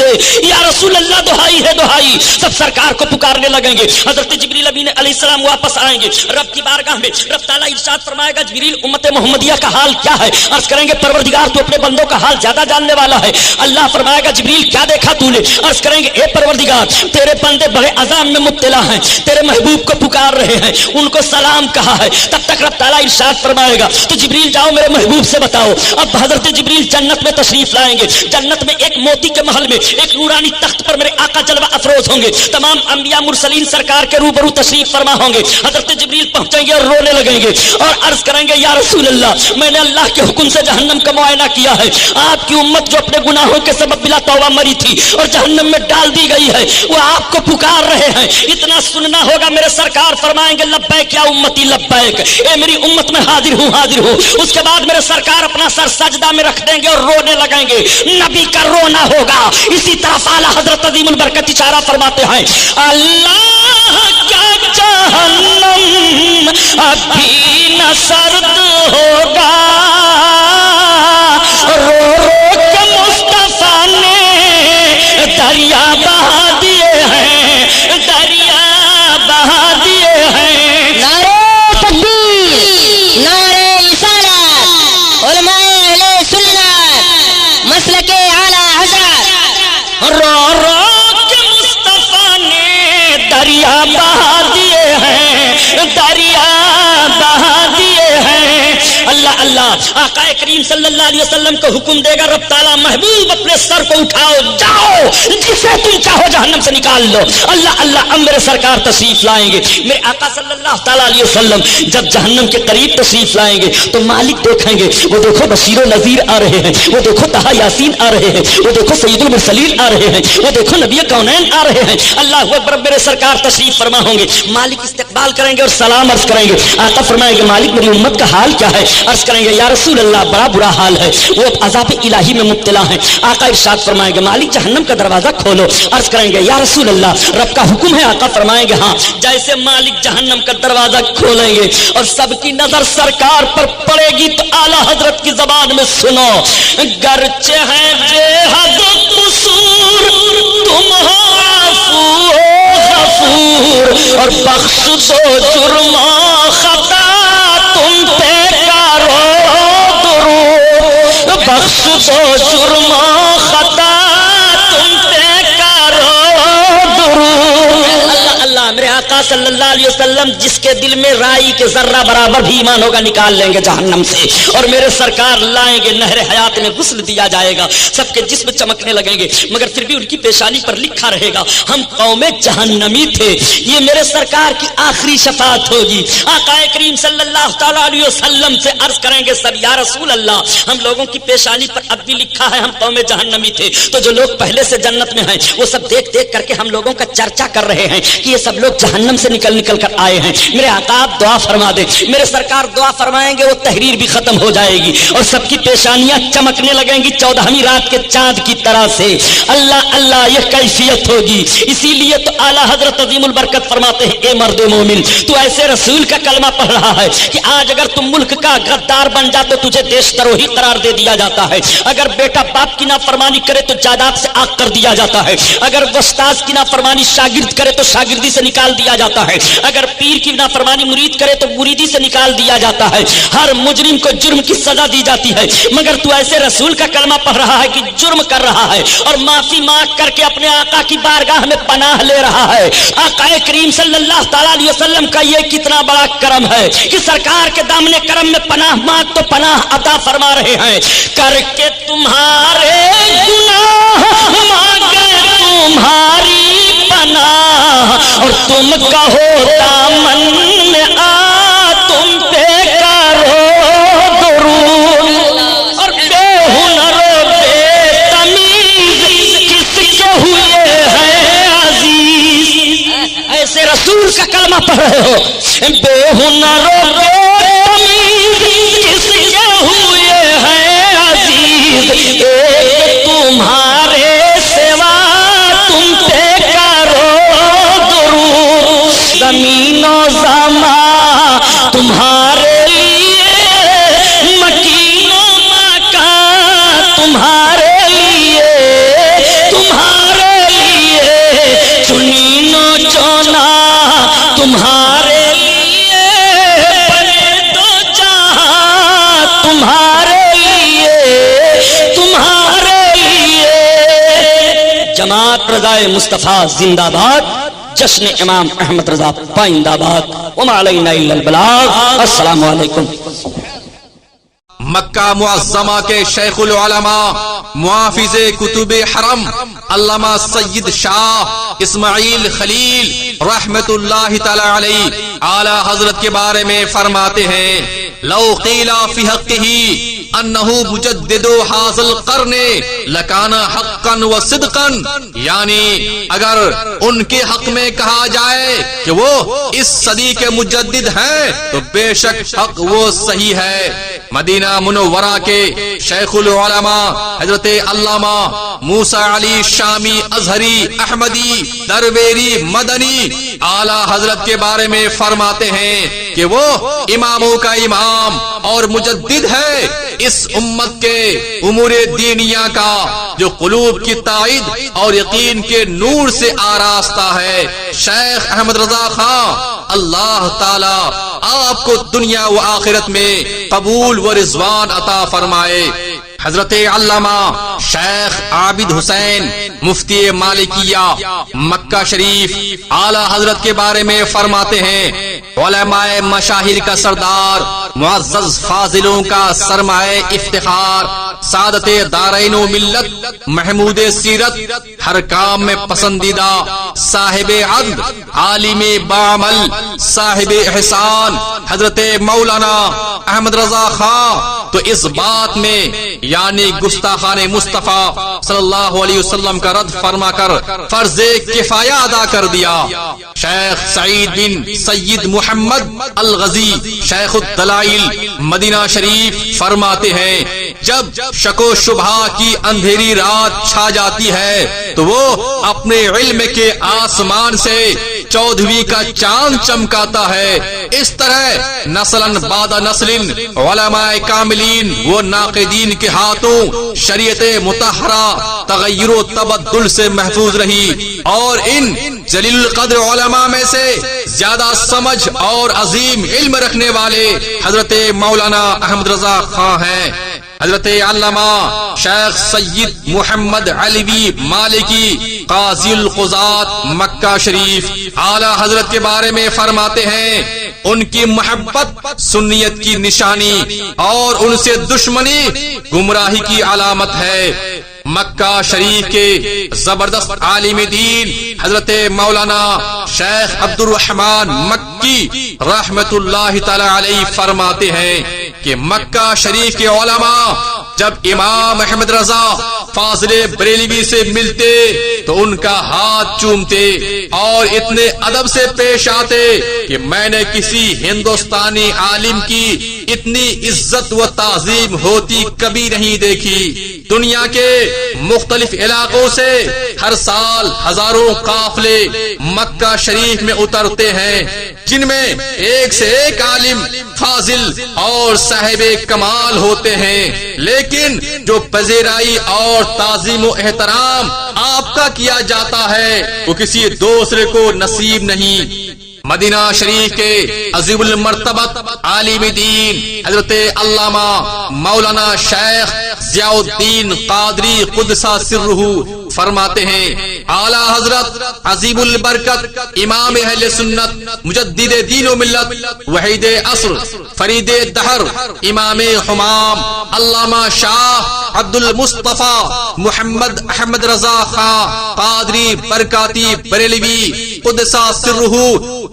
سے یا رسول اللہ دہائی ہے دہائی، سب سرکار کو پکارنے لگیں گے. حضرت جبریل امین علیہ السلام واپس آئیں گے رب کی بارگاہ میں. رب تعالیٰ ارشاد فرمائے گا جبریل امت محمدیہ کا حال کیا ہے؟ عرض کریں گے پروردگار تو اپنے بندوں کا حال زیادہ جاننے والا ہے. اللہ فرمائے گا جبریل کیا دیکھا تو نے؟ عرض کریں گے اے پروردگار تیرے بندے بڑے عذاب میں مبتلا ہیں، تیرے محبوب کو پکار رہے ہیں، ان کو سلام کہا ہے. تب تک رب تعالیٰ ارشاد فرمائے گا تو جبریل جاؤ میرے محبوب سے بتاؤ. اب حضرت جبریل جنت میں تشریف لائیں گے. جنت میں ایک موتی کے محل میں ایک نورانی تخت پر میرے آقا جلوہ افروز ہوں گے. تمام انبیاء مرسلین سرکار کے روبرو تشریف فرما ہوں گے. حضرت جبریل پہنچیں گے اور رونے لگیں گے اور عرض کریں گے یا رسول اللہ میں نے اللہ کے حکم سے جہنم کا معائنہ کیا ہے. آپ کی امت جو اپنے گناہوں کے سبب بلا توبہ مری تھی اور جہنم میں ڈال دی گئی ہے وہ آپ کو پکار رہے ہیں. اتنا سننا ہوگا. میرے سرکار فرمائیں گے لبیک یا امتی لبیک، اے میری امت میں حاضر ہوں حاضر ہوں. اس کے بعد میرے سرکار اپنا سر سجدہ میں رکھ دیں گے اور رونے لگیں گے. نبی کا رونا ہوگا. اسی طرف اعلیٰ حضرت عظیم البرکت اشارہ فرماتے ہیں اللہ کیا جہنم ابھی نہ سرد ہوگا، رو رو کے مصطفیٰ نے دریا بہا دیے ہیں، دریا بہا دیے ہیں. نعرہ تکبیر، نعرہ رسالت، علماء اہل سنت، مسلک اعلی حضرت. رو رو کے مصطفیٰ نے دریا بہا دیے ہیں، دریا بہا دیے ہیں. اللہ اللہ آقا کریم صلی اللہ علیہ وسلم کو حکم دے گا رب تعالیٰ محبوب اپنے سر کو اٹھاؤ جاؤ جسے تم چاہو جہنم سے نکال لو. اللہ اللہ اب میرے سرکار تشریف لائیں گے. میرے آقا صلی اللہ تعالیٰ علیہ وسلم جب جہنم کے قریب تشریف لائیں گے تو مالک دیکھیں گے. وہ دیکھو بشیر و نذیر آ رہے ہیں، وہ دیکھو طہ یاسین آ رہے ہیں، وہ دیکھو سید المرسلین آ رہے ہیں، وہ دیکھو نبی کونین آ رہے ہیں. اللہ اکبر. میرے سرکار تشریف فرما ہوں گے. مالک استقبال کریں گے اور سلام عرض کریں گے. آقا فرمائیں گے مالک میری امت کا حال کیا ہے؟ عرض کریں گے یا رسول اللہ بڑا برا حال ہے، وہ عذاب الہی میں مبتلا ہیں. آقا ارشاد فرمائیں گے مالک جہنم کا دروازہ کھولو. عرض کریں گے یا رسول اللہ رب کا حکم ہے. آقا فرمائیں گے ہاں. جیسے مالک جہنم کا دروازہ کھولیں گے اور سب کی نظر سرکار پر پڑے گی تو اعلیٰ حضرت کی زبان میں سنو گرچہ ہے بے حد قصور تم ہو عفو غفور اور بخش دو جرم و خطا تم پہ کرو درود، بخش دو جرم و خطا تم پہ کرو درود. اللہ اللہ میرے آقا صلی اللہ علیہ وسلم جس کے دل میں رائی کے ذرہ برابر بھی ایمان ہوگا نکال لیں گے جہنم سے اور میرے سرکار لائیں گے. نہر حیات میں غسل دیا جائے گا. سب کے جسم چمکنے لگیں گے مگر پھر بھی ان کی پیشانی پر لکھا رہے گا ہم قوم جہنمی تھے. یہ میرے سرکار کی آخری شفاعت ہوگی. آقا کریم صلی اللہ تعالیٰ علیہ وسلم سے عرض کریں گے سب یا رسول اللہ ہم لوگوں کی پیشانی پر اب بھی لکھا ہے ہم قوم جہنمی تھے. تو جو لوگ پہلے سے جنت میں ہیں وہ سب دیکھ دیکھ کر کے ہم لوگوں کا چرچا کر رہے ہیں کہ یہ سب لوگ جہنم سے نکل نکل کر آئے ہیں. میرے آقا آپ دعا فرما دیں. میرے سرکار دعا فرمائیں گے وہ تحریر بھی ختم ہو جائے گی اور سب کی پیشانیاں چمکنے لگیں گی 14ویں رات کے چاند کی طرح سے. اللہ اللہ یہ کیفیت ہوگی. اسی لیے تو اعلیٰ حضرت عظیم البرکت فرماتے ہیں اے مرد مومن تو ایسے رسول کا کلمہ پڑھ رہا ہے کہ آج اگر تم ملک کا غدار بن جا تو تجھے دیش دروہی قرار دے دیا جاتا ہے. اگر بیٹا باپ کی نافرمانی کرے تو جائیداد سے آگ کر دیا جاتا ہے. اگر استاذ کی نافرمانی شاگرد کرے تو شاگردی سے نکال دیا جاتا ہے. اگر پیر کی نافرمانی مرید کرے تو مریدی سے نکال دیا جاتا ہے. ہر مجرم کو جرم کی سزا دی جاتی ہے مگر تو ایسے رسول کا کلمہ پڑھ رہا ہے کہ جرم کر رہا ہے اور معافی مانگ کر کے اپنے آقا کی بارگاہ میں پناہ لے رہا ہے. آقا کریم صلی اللہ تعالیٰ علیہ وسلم کا یہ کتنا بڑا کرم ہے کہ سرکار کے دامن کرم میں پناہ مانگ تو پناہ عطا فرما رہے ہیں. کر کے تمہارے گناہ مانگے تمہاری پناہ اور تم کہو دامن میں آ تم پہ کرو درود. اور بے ہنر و بے تمیز کس کے ہوئے ہیں عزیز. ایسے رسول کا کلمہ پڑھ رہے ہو. بے ہنر و بے تمیز کس کے ہوئے ہیں عزیز. ایک تمہارے سوا تم پہ کرو درود. زمین و زمان تمہارے لیے مکین و مکان تمہارے لیے تمہارے جماعت رضائے مصطفیٰ زندہ باد، جشن امام احمد رضا پائندہ باد، وما علینا الا البلاغ۔ السلام علیکم۔ مکہ معظمہ کے شیخ العلماء محافظ کتب حرم علامہ سید شاہ اسماعیل خلیل رحمت اللہ تعالی علیہ اعلی حضرت کے بارے میں فرماتے ہیں، لو قیل فی حقہ انہ مجدد ھذا القرن لکان حقا و صدقا، یعنی اگر ان کے حق میں کہا جائے کہ وہ اس صدی کے مجدد ہیں تو بے شک حق وہ صحیح ہے۔ مدینہ منورہ کے شیخ العلماء حضرت علامہ موسیٰ علی شامی ازہری احمدی درویری مدنی اعلی حضرت کے بارے میں فرماتے ہیں کہ وہ اماموں کا امام اور مجدد ہے اس امت کے امور دینیہ کا، جو قلوب کی تائید اور یقین کے نور سے آراستہ ہے۔ شیخ احمد رضا خان اللہ تعالی آپ کو دنیا و آخرت میں قبول و رضوان عطا فرمائے۔ حضرت علامہ شیخ عابد حسین مفتی مالکیہ مکہ شریف اعلی حضرت کے بارے میں فرماتے ہیں، علماء مشاہیر کا سردار، معزز فاضلوں کا سرمایہ افتخار، سعادت دارین و ملت، محمود سیرت، ہر کام میں پسندیدہ، صاحب عدل، عالم بعمل، صاحب احسان، حضرت مولانا احمد رضا خان تو اس بات میں یعنی گستاخان مصطفیٰ صلی اللہ علیہ وسلم کا رد فرما کر فرض کفایہ ادا کر دیا۔ شیخ سعید بن سید محمد الغزی شیخ الدلائل مدینہ شریف فرماتے ہیں، جب شک و شبہ کی اندھیری رات چھا جاتی ہے تو وہ اپنے علم کے آسمان سے 14ویں کا چاند چمکاتا ہے۔ اس طرح نسلاً بعد نسل علماء کاملین و ناقدین کے ہاتھوں شریعت مطہرہ تغیر و تبدل سے محفوظ رہی، اور ان جلیل القدر علماء میں سے زیادہ سمجھ اور عظیم علم رکھنے والے حضرت مولانا احمد رضا خان ہیں۔ حضرت علامہ شیخ سید محمد علوی مالکی قاضی القضات مکہ شریف اعلی حضرت کے بارے میں فرماتے ہیں، ان کی محبت سنیت کی نشانی اور ان سے دشمنی گمراہی کی علامت ہے۔ مکہ شریف کے زبردست عالم دین حضرت مولانا شیخ عبد الرحمن مکی رحمت اللہ تعالی علیہ فرماتے ہیں کہ مکہ شریف کے علماء جب امام احمد رضا فاضل بریلوی سے ملتے تو ان کا ہاتھ چومتے اور اتنے ادب سے پیش آتے کہ میں نے کسی ہندوستانی عالم کی اتنی عزت و تعظیم ہوتی کبھی نہیں دیکھی۔ دنیا کے مختلف علاقوں سے ہر سال ہزاروں قافلے مکہ شریف میں اترتے ہیں، جن میں ایک سے ایک عالم فاضل اور صاحب کمال ہوتے ہیں، لیکن جو پذیرائی اور تعظیم و احترام آپ کا کیا جاتا ہے وہ کسی دوسرے کو نصیب نہیں۔ مدینہ شریف کے عظیم المرتبت عالم دین حضرت علامہ مولانا شیخ ضیاء الدین قادری قدسہ سرہ فرماتے ہیں، اعلی حضرت عظیم البرکت امام اہل سنت مجدد دین و ملت وحید عصر فرید دہر امام حمام علامہ شاہ عبد المصطفیٰ محمد احمد رضا خان قادری برکاتی بریلوی قدسہ سرہ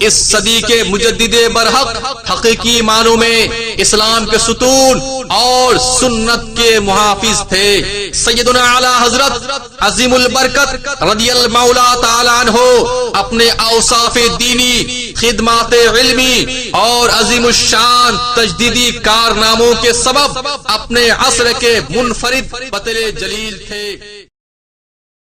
اس صدی کے مجدد برحق حقیقی معنوں میں اسلام کے ستون اور سنت کے محافظ تھے۔ سیدنا اعلی حضرت عظیم البرکت رضی اللہ تعالی عنہ اپنے اوصاف دینی، خدمات علمی اور عظیم الشان تجدیدی کارناموں کے سبب اپنے عصر کے منفرد بطل جلیل تھے۔